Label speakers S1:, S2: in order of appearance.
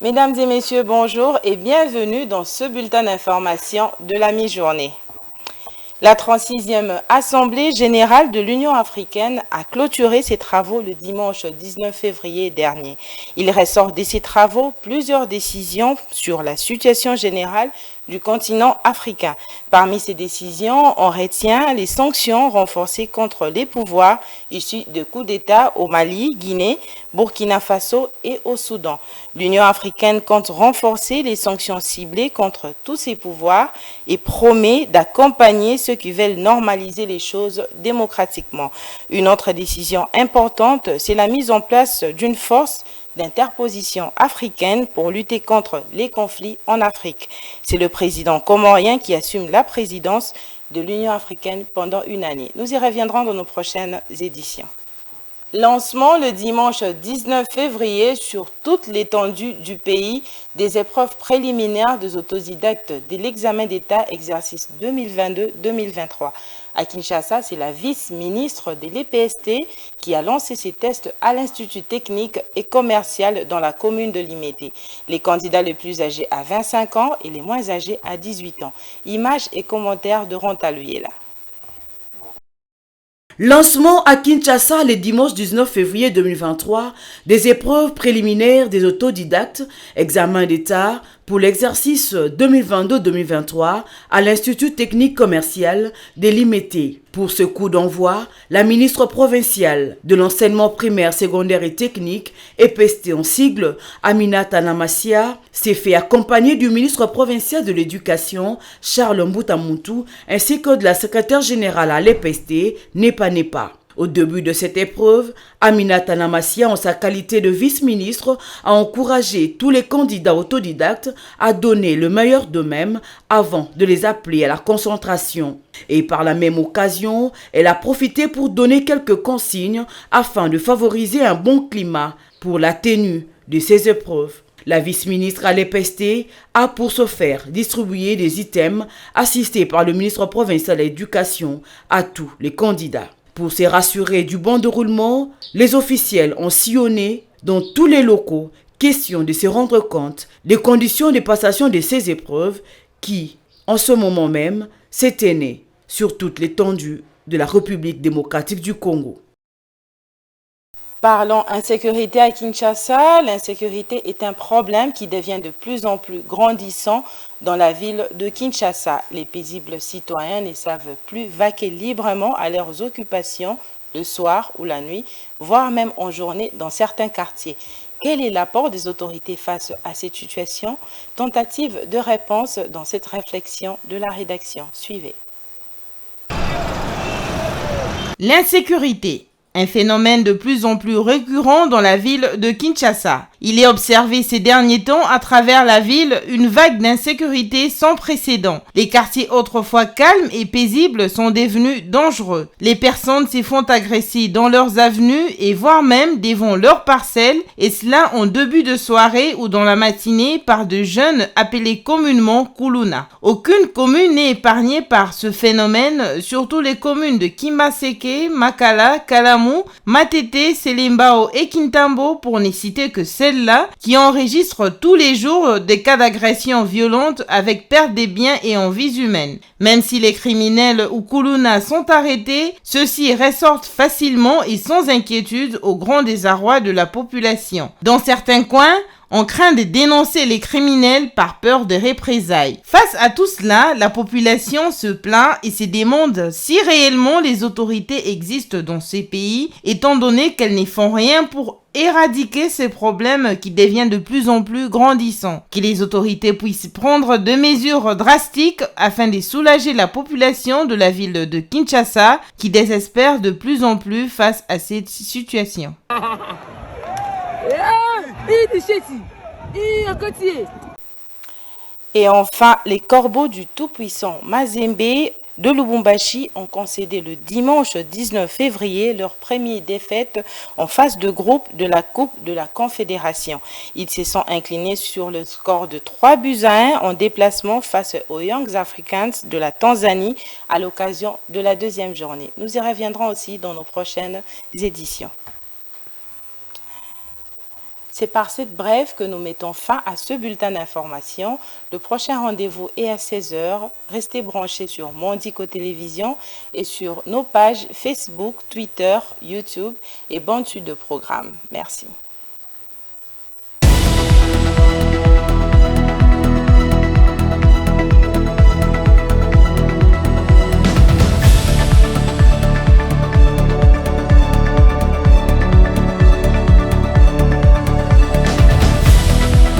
S1: Mesdames et messieurs, bonjour et bienvenue dans ce bulletin d'information de la mi-journée. La 36e Assemblée générale de l'Union africaine a clôturé ses travaux le dimanche 19 février dernier. Il ressort de ces travaux plusieurs décisions sur la situation générale du continent africain. Parmi ces décisions, on retient les sanctions renforcées contre les pouvoirs issus de coups d'État au Mali, Guinée, Burkina Faso et au Soudan. L'Union africaine compte renforcer les sanctions ciblées contre tous ces pouvoirs et promet d'accompagner ceux qui veulent normaliser les choses démocratiquement. Une autre décision importante, c'est la mise en place d'une force d'interposition africaine pour lutter contre les conflits en Afrique. C'est le président comorien qui assume la présidence de l'Union africaine pendant une année. Nous y reviendrons dans nos prochaines éditions. Lancement le dimanche 19 février sur toute l'étendue du pays des épreuves préliminaires des autodidactes de l'examen d'État exercice 2022-2023. À Kinshasa, c'est la vice-ministre de l'EPST qui a lancé ces tests à l'Institut technique et commercial dans la commune de Limete. Les candidats les plus âgés à 25 ans et les moins âgés à 18 ans. Images et commentaires de Rontaluyela.
S2: Lancement à Kinshasa le dimanche 19 février 2023 des épreuves préliminaires des autodidactes, examen d'État pour l'exercice 2022-2023 à l'Institut technique commercial de Limete. Pour ce coup d'envoi, la ministre provinciale de l'enseignement primaire, secondaire et technique, EPST en sigle, Aminata Namasia, s'est fait accompagner du ministre provincial de l'Éducation, Charles Mbutamuntu, ainsi que de la secrétaire générale à l'EPST, Nepa Nepa. Au début de cette épreuve, Aminata Namasia, en sa qualité de vice-ministre, a encouragé tous les candidats autodidactes à donner le meilleur d'eux-mêmes avant de les appeler à la concentration. Et par la même occasion, elle a profité pour donner quelques consignes afin de favoriser un bon climat pour la tenue de ces épreuves. La vice-ministre à l'EPST a pour ce faire distribué des items assistés par le ministre provincial de l'Éducation à tous les candidats. Pour se rassurer du bon déroulement, les officiels ont sillonné dans tous les locaux, question de se rendre compte des conditions de passation de ces épreuves qui, en ce moment même, s'éteignaient sur toute l'étendue de la République démocratique du Congo.
S1: Parlons insécurité à Kinshasa. L'insécurité est un problème qui devient de plus en plus grandissant dans la ville de Kinshasa. Les paisibles citoyens ne savent plus vaquer librement à leurs occupations le soir ou la nuit, voire même en journée dans certains quartiers. Quel est l'apport des autorités face à cette situation? Tentative de réponse dans cette réflexion de la rédaction. Suivez.
S3: L'insécurité. Un phénomène de plus en plus récurrent dans la ville de Kinshasa. Il est observé ces derniers temps à travers la ville une vague d'insécurité sans précédent. Les quartiers autrefois calmes et paisibles sont devenus dangereux. Les personnes s'y font agresser dans leurs avenues et voire même devant leurs parcelles, et cela en début de soirée ou dans la matinée par de jeunes appelés communément Kuluna. Aucune commune n'est épargnée par ce phénomène, surtout les communes de Kimbaseke, Makala, Kalamu, Matete, Selembao et Kintambo pour ne citer que celles-là qui enregistrent tous les jours des cas d'agression violente avec perte des biens et en vies humaines. Même si les criminels ou Kuluna sont arrêtés, ceux-ci ressortent facilement et sans inquiétude au grand désarroi de la population. Dans certains coins, on craint de dénoncer les criminels par peur de représailles. Face à tout cela, la population se plaint et se demande si réellement les autorités existent dans ces pays, étant donné qu'elles ne font rien pour éradiquer ces problèmes qui deviennent de plus en plus grandissants. Que les autorités puissent prendre des mesures drastiques afin de soulager la population de la ville de Kinshasa qui désespère de plus en plus face à cette situation.
S1: Et enfin, les corbeaux du tout-puissant Mazembe de Lubumbashi ont concédé le dimanche 19 février leur première défaite en phase de groupe de la Coupe de la Confédération. Ils se sont inclinés sur le score de 3-1 en déplacement face aux Young Africans de la Tanzanie à l'occasion de la deuxième journée. Nous y reviendrons aussi dans nos prochaines éditions. C'est par cette brève que nous mettons fin à ce bulletin d'information. Le prochain rendez-vous est à 16 h. Restez branchés sur Mondico Télévision et sur nos pages Facebook, Twitter, YouTube et Bantu de programme. Merci.